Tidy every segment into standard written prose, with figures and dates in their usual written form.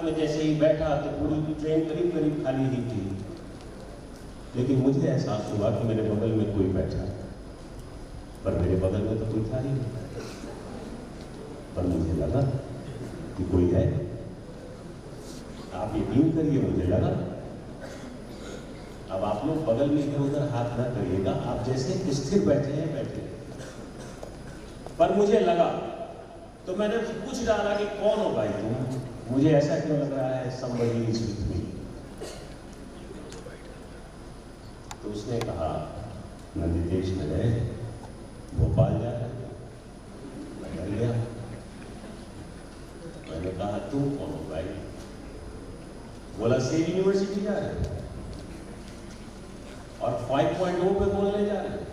में जैसे ही बैठा तो पूरी ट्रेन करीब करीब खाली ही थी, लेकिन मुझे एहसास हुआ कि मेरे बगल में कोई बैठा, पर मेरे बगल में तो कोई था ही नहीं, पर मुझे लगा कि कोई है। आप यकीन करिए, मुझे लगा। अब आप लोग बगल में इधर उधर हाथ ना करिएगा, आप जैसे स्थिर बैठे हैं बैठे, पर मुझे लगा। तो मैंने पूछ डाला कि कौन हो भाई तुम, मुझे ऐसा क्यों लग रहा है somebody is with me। तो उसने कहा नंदितेश में गए, भोपाल जा रहे हैं। मैं डर गया। मैंने कहा तुम कौन हो भाई? बोला सेल यूनिवर्सिटी जा रहे हैं और 5.0 पे बोलने जा रहे हैं।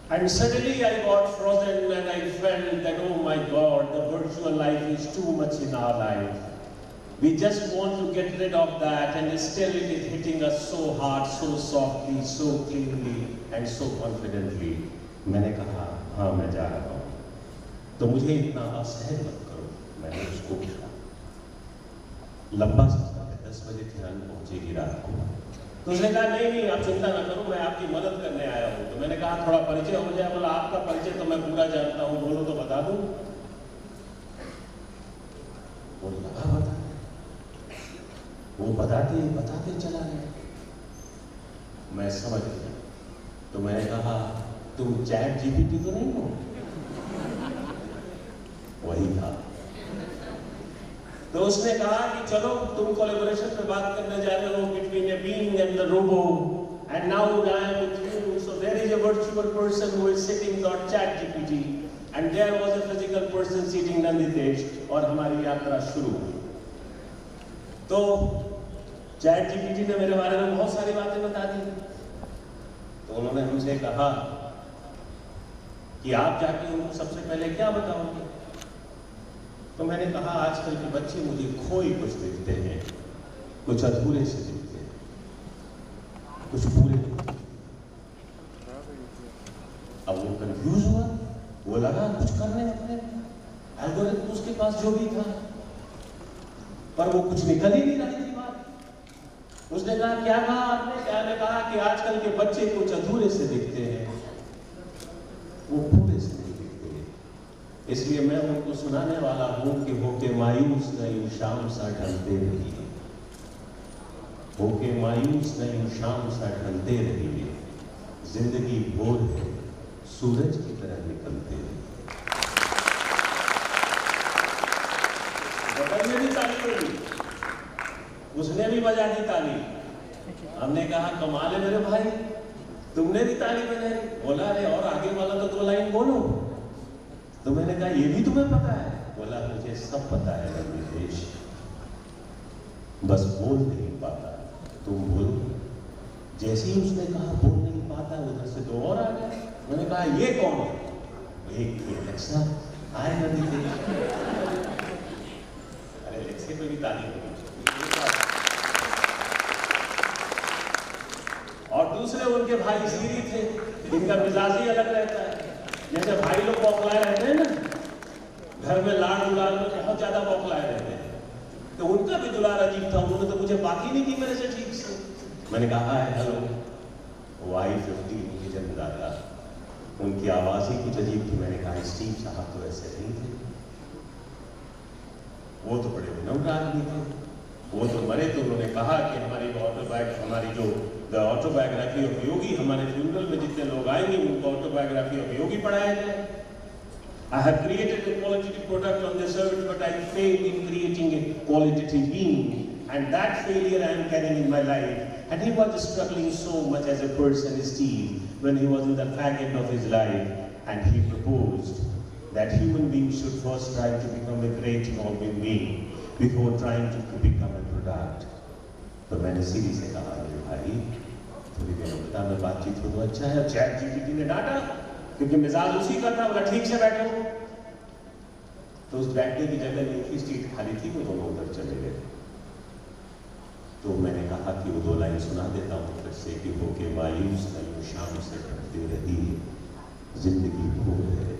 And suddenly I got frozen and I felt that, oh my God, the virtual life is too much in our life. We just want to get rid of that, and still it is hitting us so hard, so softly, so cleanly and so confidently. मैंने कहा हाँ मैं जा रहा हूँ, तो मुझे इतना असहज मत करो। मैंने उसको कहा लंबा सफर है, 10 बजे ध्यान पहुँचेगी रात को। तो उसने कहा नहीं नहीं आप चिंता ना करो, मैं आपकी मदद करने आया हूँ। तो मैंने कहा थोड़ा परिचय हो जाए। बोला आपका परिचय तो मैं पूरा जानता हूँ, बोलो तो बता दूँ। वो लगा बता, वो बताते बताते चला गया। मैं समझ गया। तो मैंने कहा तुम चैट जीपीटी तो नहीं हो? वही था। तो उसने कहा कि चलो तुम कोलैबोरेशन पे बात करने जा रहे हो between a being and the robo, and now I am with you, so there is a virtual person who is sitting on chat GPT and there was a physical person sitting Nanditesh, और हमारी यात्रा शुरू हुई। तो chat GPT ने मेरे बारे में बहुत सारी बातें बता दी। तो उन्होंने हमसे कहा कि आप जाके उनको सबसे पहले क्या बताओगे? तो मैंने कहा आजकल के बच्चे मुझे खोए कुछ दिखते हैं, कुछ अधूरे से दिखते हैं, कुछ पूरे दिखते हैं। अब वो कंफ्यूज हुआ, वो लगा कुछ करने अपने एल्गोरिथम उसके पास जो भी था, पर वो कुछ निकल ही नहीं रही थी बात। उसने कहा क्या कहा आपने? क्या ने कहा कि आजकल के बच्चे कुछ अधूरे से दिखते हैं, वो पूरे से नहीं दिखते हैं। इसलिए मैं उनको सुनाने वाला हूं कि होके मायूस नहीं शाम सा ढलते रहिए, होके मायूस नहीं शाम सा ढलते रहिए, जिंदगी भोर है सूरज की तरह निकलते रहिए। बगल में भी ताली बजी, उसने भी बजा दी ताली। हमने कहा कमाल है मेरे भाई, तुमने भी ताली बजाई। बोला अरे और आगे वाला तो 2 लाइन बोलो। तो मैंने कहा ये भी तुम्हें पता है? बोला मुझे सब पता है नंदितेश, बस बोल नहीं पाता, तुम बोल। जैसे ही उसने कहा बोल नहीं पाता, उधर से 2 और आ गए। मैंने कहा ये कौन है? एक एलेक्सा आए नंदितेश। अरे एलेक्सा पे भी ताली होगी। और दूसरे उनके भाई सीरी थे, जिनका मिजाज ही अलग रहता है। जैसे भाई लोग बौखलाए रहते हैं ना, घर में लाड़ दुलार में बहुत ज्यादा बौखलाए रहते हैं, तो उनका भी दुलार अजीब था। उन्होंने तो मुझे बात ही नहीं की मेरे से ठीक से। मैंने कहा हेलो, Y50 उनके जन्मदाता, उनकी आवाज ही कुछ अजीब थी। मैंने कहा स्टीव साहब तो ऐसे नहीं थे, वो तो बड़े विनम्र आदमी थे, वो तो मरे तो उन्होंने कहा कि हमारी जो द ऑटोबायोग्राफी ऑफ योगी, हमारे फ्यूनरल में जितने लोग आएंगे उनको ऑटोबायोग्राफी ऑफ योगी पढ़ाया जाए। I have created a qualitative product on this earth, but I failed in creating a qualitative being, and that failure I am carrying in my life. And he was struggling so much as a person, Steve, when he was in the fag end of his life, and he proposed that human beings should first try to become a great human being before trying to become a product. तो मैंने सीधी से कहा मेरे भाई थोड़ी देर बता मैं बातचीत हो तो अच्छा है। चैट जीपीटी ने डांटा क्योंकि मिजाज उसी का था, बोला ठीक से बैठो। तो उस बैठने की जगह एक ही सीट खाली थी, वो दोनों उधर चले गए। तो मैंने कहा कि वो 2 लाइन सुना देता हूँ फिर से कि होके मायूस नहीं शाम से ढलते रहिए, जिंदगी भोर है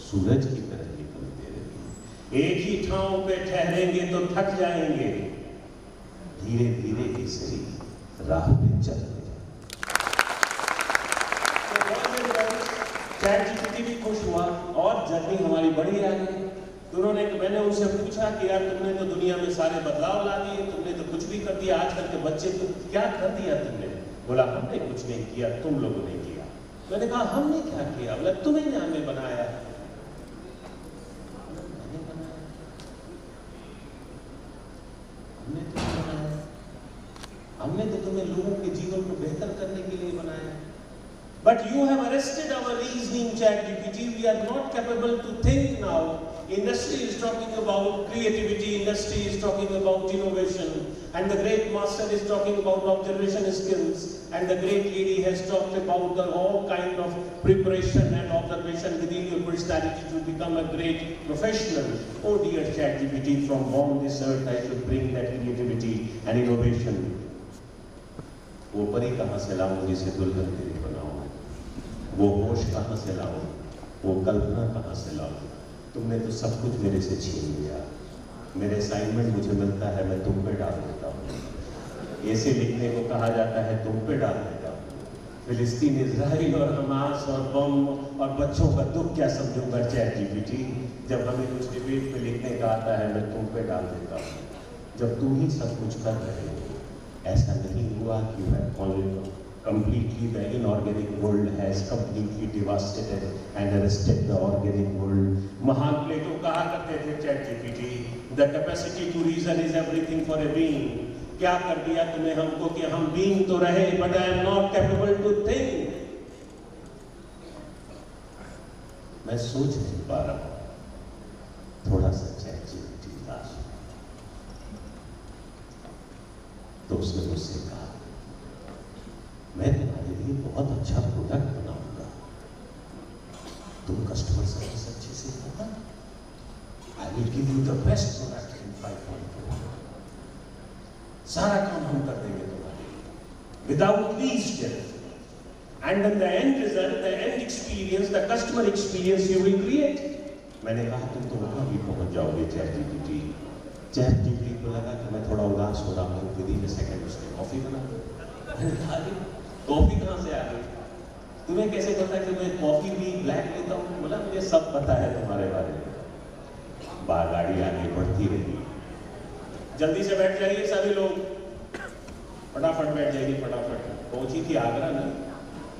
सूरज की तरह निकलते रहिए, एक ही ठाव पे ठहरेंगे तो थक जाएंगे, धीरे धीरे इसी राह पे चलते। ChatGPT भी खुश हुआ और जर्नी हमारी बढ़ी आगे। तो मैंने उनसे पूछा कि यार तुमने तो दुनिया में सारे बदलाव ला दिए, तुमने तो कुछ भी कर दिया, आजकल के बच्चे तो क्या कर दिया तुमने? बोला हमने कुछ नहीं किया, तुम लोगों ने किया। मैंने कहा हमने क्या किया? बोला तुम्हें ने हमें बनाया। हमने तो तुम्हें लोगों के जीवन को बेहतर करने के लिए बनाया। But you have arrested our reasoning, ChatGPT. We are not capable to think now. Industry is talking about creativity, industry is talking about innovation, and the great master is talking about observation skills, and the great lady has talked about all kind of preparation and observation within your personality to become a great professional. Oh dear ChatGPT, from on this earth I should bring that creativity and innovation. वो परी कहाँ से लाऊं जिसे दुल्हन तेरी बनाऊं? वो होश कहाँ से लाऊं? वो कल्पना कहाँ से लाऊं? तुमने तो सब कुछ मेरे से छीन लिया। मेरे असाइनमेंट मुझे मिलता है, मैं तुम पे डाल देता हूँ। ऐसे लिखने को कहा जाता है, तुम पे डाल देता हूँ। फिलिस्तीन, इजराइल और हमास और बम और बच्चों का दुख क्या समझूंगा ChatGPT? जब हमें कुछ डिबेट पे लिखने का आता है, मैं तुम पे डाल देता हूँ। जब तुम ही सब कुछ कर रहे हो, ऐसा नहीं हुआ कि completely the inorganic world has completely devastated and arrested the organic world. महान प्लेटो कहा करते थे ChatGPT, the capacity to reason is everything for a being. क्या कर दिया तुमने हमको कि हम being तो रहे, but I am not capable to think. मैं सोच नहीं पा रहा हूँ, थोड़ा सा ChatGPT लाश। तो उसने मुझसे कहा, मैं तुम्हारे लिए बहुत अच्छा प्रोडक्ट बनाऊंगा, तुम कस्टमर सर्विस अच्छे से होगा। I will give you the best product in 5.0. सारा काम हम कर देंगे तुम्हारे लिए, without least help. And then the end result, the end experience, the customer experience you will create. मैंने कहा तुम तो वहां भी पहुंच जाओगे ChatGPT को लगा कि मैं थोड़ा उदास हो रहा हूँ, विदिन अ सेकंड उसने कॉफी बना दी। कॉफी कहाँ से आ गई? तुम्हें कैसे पता कि मैं कॉफी भी ब्लैक लेता हूँ? बोला मुझे सब पता है तुम्हारे बारे में। गाड़ी आगे बढ़ती रही, जल्दी से बैठ जाइए सभी लोग, फटाफट बैठ जाइए, फटाफट। पहुंची थी आगरा ना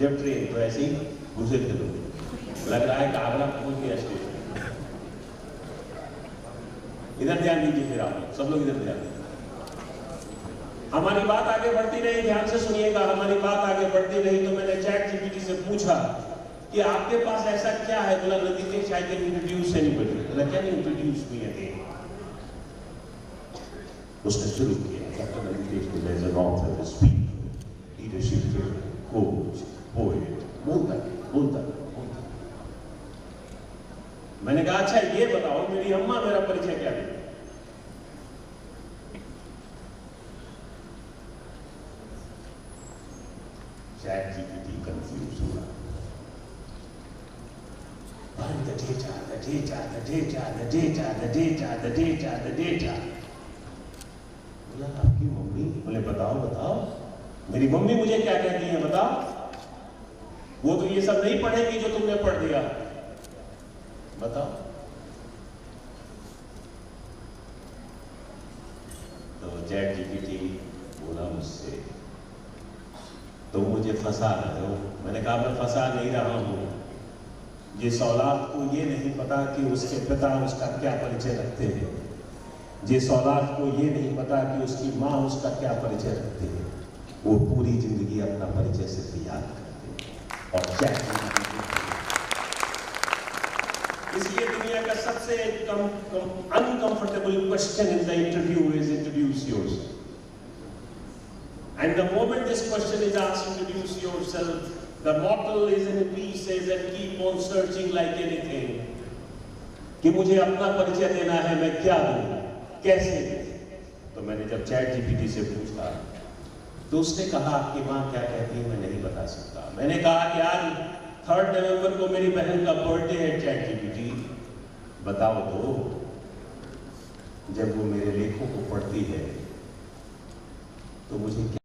जब ट्रेन, तो ऐसे ही घुसे थे लोग, लग रहा है कि आगरा पहुंच गया स्टेशन। इधर ध्यान दीजिए, फिर आप सब लोग इधर ध्यान दीजिए। हमारी बात आगे बढ़ती रही, ध्यान से सुनिएगा, हमारी बात आगे बढ़ती रही। तो मैंने ChatGPT से पूछा कि आपके पास ऐसा क्या है? बोला नंदिकेश, I can introduce anybody. बोला can you introduce me again? उसने शुरू किया, doctor नंदिकेश is an author, a speaker, leadership coach, poet, बोलता। मैंने कहा अच्छा ये बताओ मेरी अम्मा मेरा परिचय क्या देती? ChatGPT confused हुआ। The data. बोला आपकी मम्मी? बोले बताओ। मेरी मम्मी मुझे क्या कहती है बताओ? वो तो ये सब नहीं पढ़ेगी जो तुमने पढ़ दिया। बताओ। तो ChatGPT बोला मुझसे, तुम मुझे फंसा रहे हो। मैंने कहा मैं फंसा नहीं रहा हूं, जिस औलाद को ये नहीं पता कि उसके पिता उसका क्या परिचय रखते हैं, जिस औलाद को ये नहीं पता कि उसकी माँ उसका क्या परिचय रखते हैं, वो पूरी जिंदगी अपना परिचय सिर्फ याद करते हैं। और ChatGPT इसलिए दुनिया का सबसे uncomfortable question in the interview is introduce yourself. And the moment this question is asked, introduce yourself, the motto is in a piece says that keep on searching like anything. कि मुझे अपना परिचय देना है, मैं क्या दूं, कैसे दूं? तो मैंने जब ChatGPT से पूछा तो उसने कहा आपकी माँ क्या कहती है मैं नहीं बता सकता। मैंने कहा कि आज 3 नवंबर को मेरी बहन का बर्थडे है ChatGPT, बताओ तो। जब वो मेरे लेखों को पढ़ती है तो मुझे